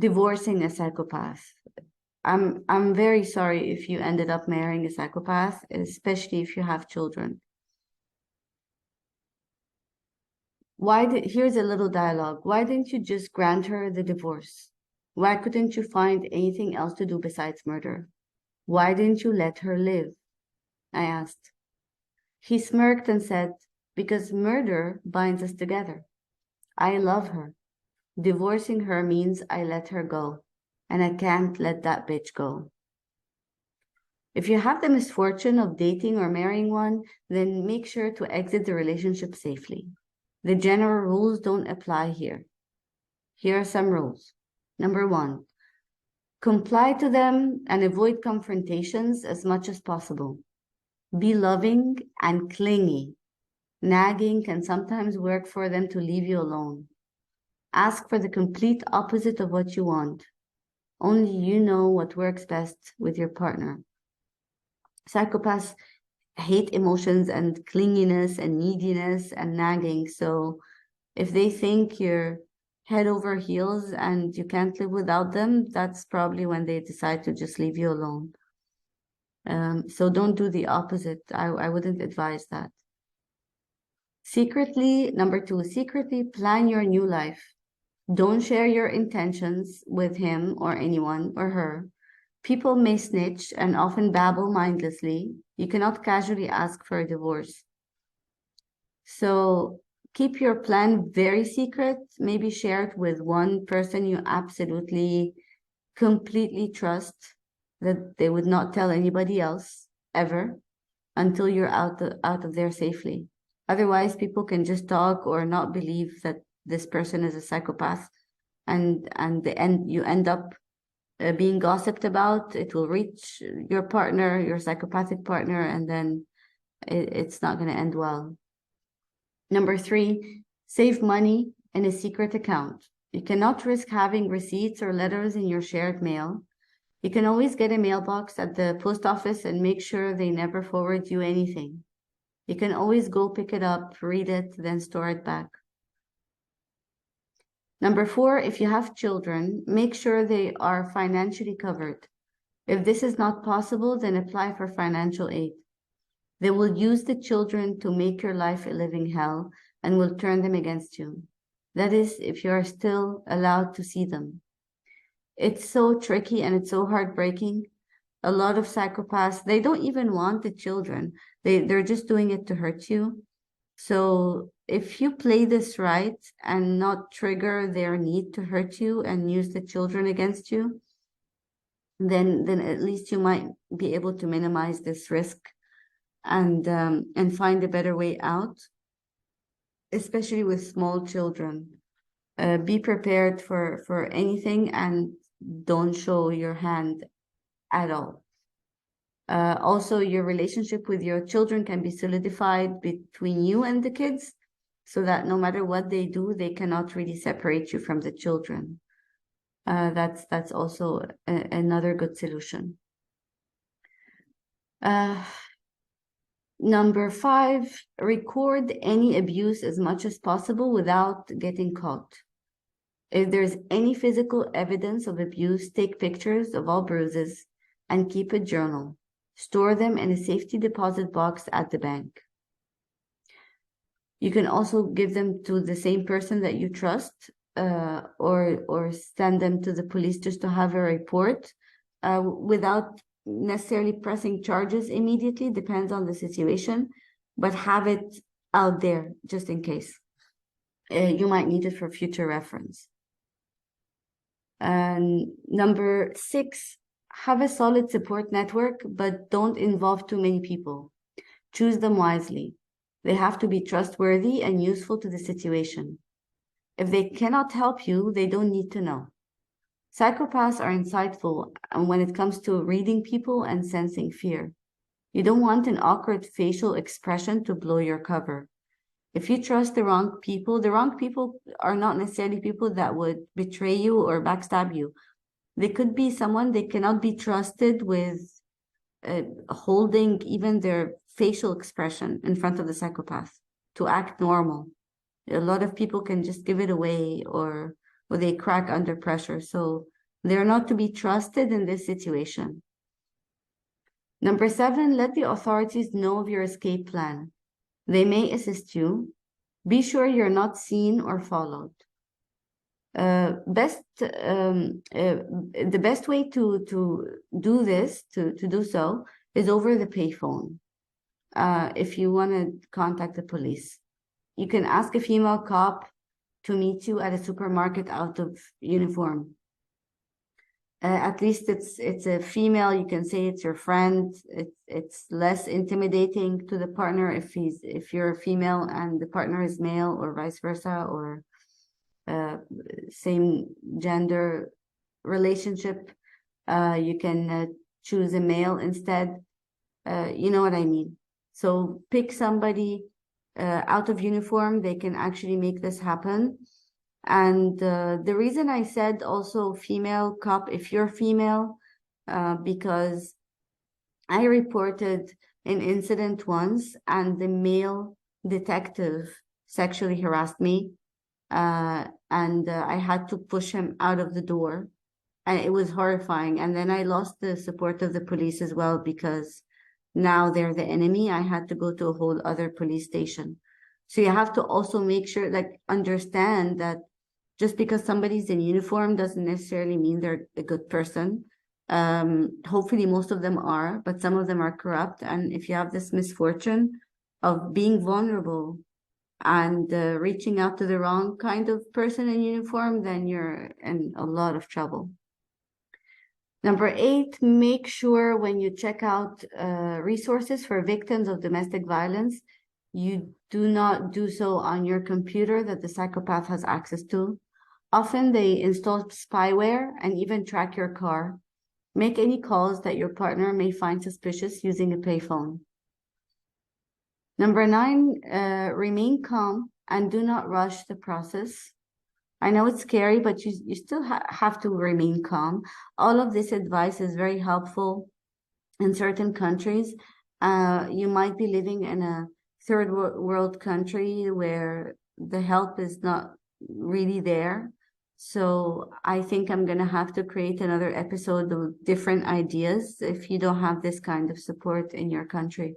Divorcing a psychopath. I'm very sorry if you ended up marrying a psychopath, especially if you have children. Here's a little dialogue. Why didn't you just grant her the divorce? Why couldn't you find anything else to do besides murder? Why didn't you let her live? I asked. He smirked and said, because murder binds us together. I love her. Divorcing her means I let her go, and I can't let that bitch go. If you have the misfortune of dating or marrying one, then make sure to exit the relationship safely. The general rules don't apply here. Here are some rules. Number 1, comply to them and avoid confrontations as much as possible. Be loving and clingy. Nagging can sometimes work for them to leave you alone. Ask for the complete opposite of what you want. Only you know what works best with your partner. Psychopaths hate emotions and clinginess and neediness and nagging. So if they think you're head over heels and you can't live without them, that's probably when they decide to just leave you alone. So don't do the opposite. I wouldn't advise that. Number 2, secretly plan your new life. Don't share your intentions with him or anyone or her. People may snitch and often babble mindlessly. You cannot casually ask for a divorce. So keep your plan very secret. Maybe share it with one person you absolutely, completely trust, that they would not tell anybody else ever until you're out of there safely. Otherwise, people can just talk or not believe that this person is a psychopath, and you end up being gossiped about. It will reach your partner, your psychopathic partner, and then it's not going to end well. Number 3, save money in a secret account. You cannot risk having receipts or letters in your shared mail. You can always get a mailbox at the post office and make sure they never forward you anything. You can always go pick it up, read it, then store it back. Number 4, if you have children, make sure they are financially covered. If this is not possible, then apply for financial aid. They will use the children to make your life a living hell and will turn them against you. That is, if you are still allowed to see them. It's so tricky and it's so heartbreaking. A lot of psychopaths, they don't even want the children. They're just doing it to hurt you. So if you play this right and not trigger their need to hurt you and use the children against you, then at least you might be able to minimize this risk and find a better way out, especially with small children. Be prepared for anything and don't show your hand at all. Also, your relationship with your children can be solidified between you and the kids so that no matter what they do, they cannot really separate you from the children. That's also another good solution. Number 5, record any abuse as much as possible without getting caught. If there's any physical evidence of abuse, take pictures of all bruises and keep a journal. Store them in a safety deposit box at the bank. You can also give them to the same person that you trust, or send them to the police just to have a report, without necessarily pressing charges immediately, depends on the situation, but have it out there just in case. You might need it for future reference. And number 6, have a solid support network, but don't involve too many people. Choose them wisely. They have to be trustworthy and useful to the situation. If they cannot help you, they don't need to know. Psychopaths are insightful when it comes to reading people and sensing fear. You don't want an awkward facial expression to blow your cover. If you trust the wrong people are not necessarily people that would betray you or backstab you. They could be someone they cannot be trusted with holding even their facial expression in front of the psychopath to act normal. A lot of people can just give it away or they crack under pressure. So They're not to be trusted in this situation. Number 7, let the authorities know of your escape plan. They may assist you. Be sure you're not seen or followed. The best way to do this, to do so, is over the payphone. If you want to contact the police, you can ask a female cop to meet you at a supermarket out of uniform. At least it's a female. You can say it's your friend. It's less intimidating to the partner if you're a female and the partner is male, or vice versa, or same gender relationship. You can choose a male instead. You know what I mean. So pick somebody out of uniform. They can actually make this happen. And the reason I said also female cop, if you're female, because I reported an incident once and the male detective sexually harassed me, and I had to push him out of the door, and it was horrifying. And then I lost the support of the police as well, because now they're the enemy. I had to go to a whole other police station. So you have to also make sure, like, understand that just because somebody's in uniform doesn't necessarily mean they're a good person. Hopefully most of them are, but some of them are corrupt. And if you have this misfortune of being vulnerable and reaching out to the wrong kind of person in uniform, then you're in a lot of trouble. Number 8, make sure when you check out resources for victims of domestic violence, you do not do so on your computer that the psychopath has access to. Often they install spyware and even track your car. Make any calls that your partner may find suspicious using a payphone. Number 9, remain calm and do not rush the process. I know it's scary, but you still have to remain calm. All of this advice is very helpful in certain countries. You might be living in a third world country where the help is not really there. So I think I'm going to have to create another episode of different ideas if you don't have this kind of support in your country.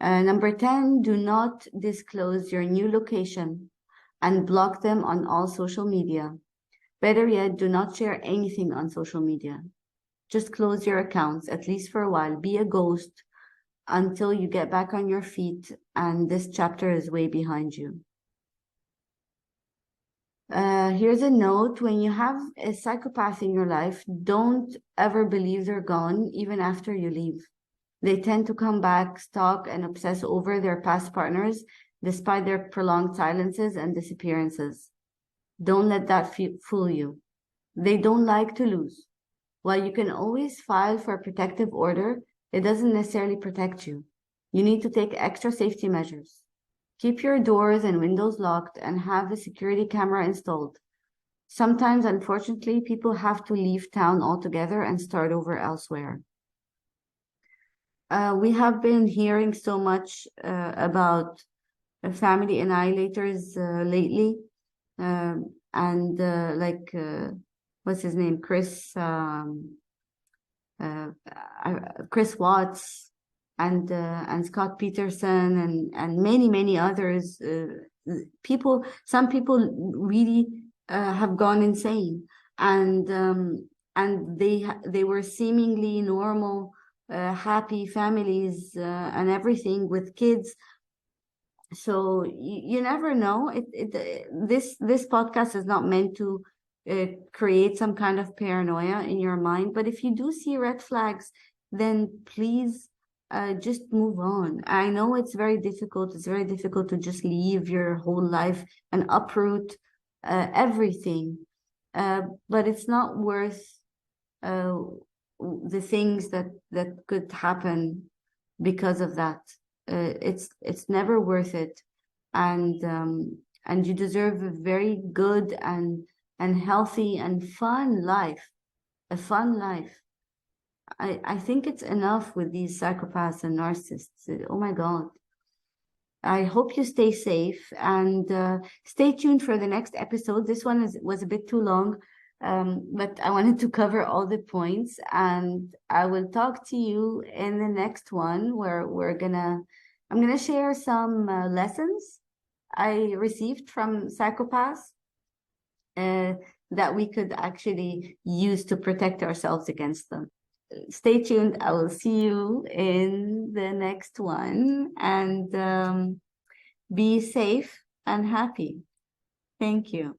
Number 10, do not disclose your new location and block them on all social media. Better yet, do not share anything on social media. Just close your accounts, at least for a while. Be a ghost until you get back on your feet and this chapter is way behind you. Here's a note. When you have a psychopath in your life, don't ever believe they're gone, even after you leave. They tend to come back, stalk, and obsess over their past partners, despite their prolonged silences and disappearances. Don't let that fool you. They don't like to lose. While you can always file for a protective order, it doesn't necessarily protect you. You need to take extra safety measures. Keep your doors and windows locked and have a security camera installed. Sometimes, unfortunately, people have to leave town altogether and start over elsewhere. We have been hearing so much about family annihilators lately. What's his name? Chris Watts and Scott Peterson and many others. Some people really have gone insane, and they were seemingly normal, happy families and everything with kids. So you never know. This podcast is not meant to create some kind of paranoia in your mind. But if you do see red flags, then please just move on. I know it's very difficult. It's very difficult to just leave your whole life and uproot everything. But it's not worth the things that could happen because of that. It's never worth it, and you deserve a very good and healthy and fun life, a fun life. I think it's enough with these psychopaths and narcissists. Oh my God. I hope you stay safe and stay tuned for the next episode. This one was a bit too long. But I wanted to cover all the points, and I will talk to you in the next one where I'm gonna share some lessons I received from psychopaths uh, that we could actually use to protect ourselves against them. Stay tuned. I will see you in the next one, and be safe and happy. Thank you.